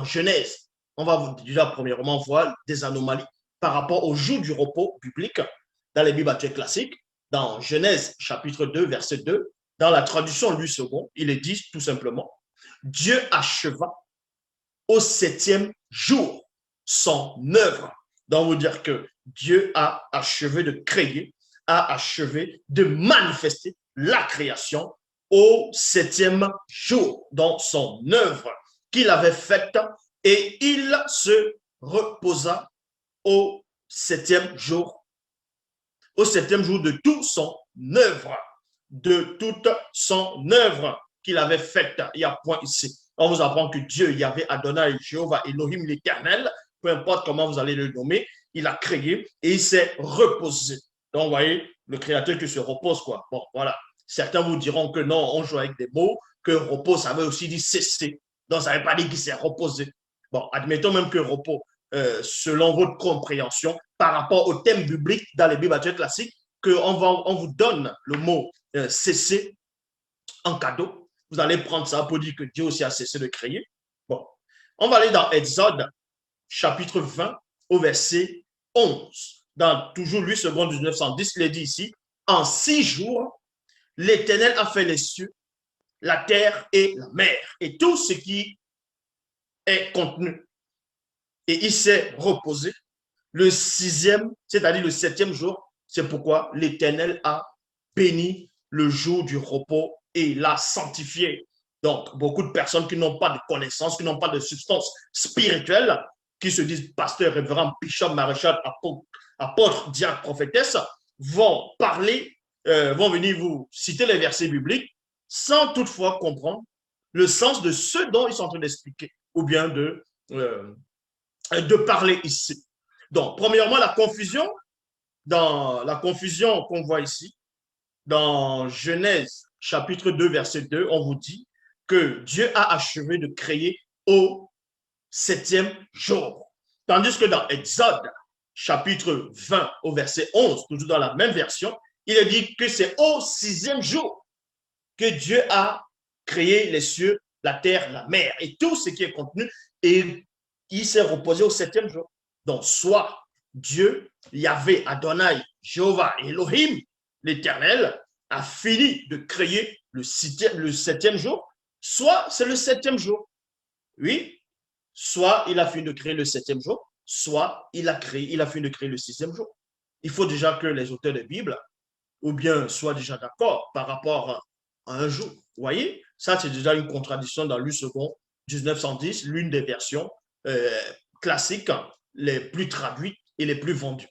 dans Genèse, on va déjà premièrement voir des anomalies par rapport au jour du repos biblique dans les Bibles actuelles classiques. Dans Genèse chapitre 2, verset 2, dans la traduction Louis II, il est dit tout simplement, Dieu acheva au septième jour son œuvre. Donc, vous dire que Dieu a achevé de créer, a achevé de manifester la création au septième jour dans son œuvre qu'il avait faite et il se reposa au septième jour de toute son œuvre, qu'il avait faite. Il y a point ici. On vous apprend que Dieu, Yahvé, Adonai, Jéhovah, Elohim, l'Éternel, peu importe comment vous allez le nommer, il a créé et il s'est reposé. Donc, vous voyez, le créateur qui se repose, quoi. Bon, voilà. Certains vous diront que non, on joue avec des mots, que repos, ça veut aussi dire cesser. Donc, ça ne veut pas dire qu'il s'est reposé. Bon, admettons même que repos, selon votre compréhension, par rapport au thème biblique dans les Bibles actuelles classiques, on vous donne le mot cesser en cadeau. Vous allez prendre ça pour dire que Dieu aussi a cessé de créer. Bon, on va aller dans Exode, chapitre 20, au verset 11. Dans toujours lui, second 1910, il est dit ici, en 6 jours, l'Éternel a fait les cieux, la terre et la mer, et tout ce qui est contenu. Et il s'est reposé le 6e, c'est-à-dire le 7e jour. C'est pourquoi l'Éternel a béni le jour du repos et l'a sanctifié. Donc, beaucoup de personnes qui n'ont pas de connaissances, qui n'ont pas de substance spirituelle, qui se disent pasteur, révérend, bishop, maréchal, apôtre, diacre, prophétesse, vont parler, vont venir vous citer les versets bibliques sans toutefois comprendre le sens de ce dont ils sont en train d'expliquer ou bien de parler ici. Donc, premièrement, la confusion qu'on voit ici, dans Genèse chapitre 2, verset 2, on vous dit que Dieu a achevé de créer au 7e jour. Tandis que dans Exode chapitre 20 au verset 11, toujours dans la même version, il est dit que c'est au 6e jour que Dieu a créé les cieux, la terre, la mer et tout ce qui est contenu, et il s'est reposé au 7e jour. Donc, soit Dieu, Yahvé, Adonai, Jéhovah, Elohim, l'Éternel, a fini de créer le 7e jour, soit c'est le 7e jour. Oui, soit il a fini de créer le 7e jour, soit il a fini de créer le 6e jour. Il faut déjà que les auteurs de Bible, ou bien, soient déjà d'accord par rapport à un jour. Vous voyez, ça c'est déjà une contradiction dans Louis II 1910, l'une des versions classiques les plus traduites et les plus vendues.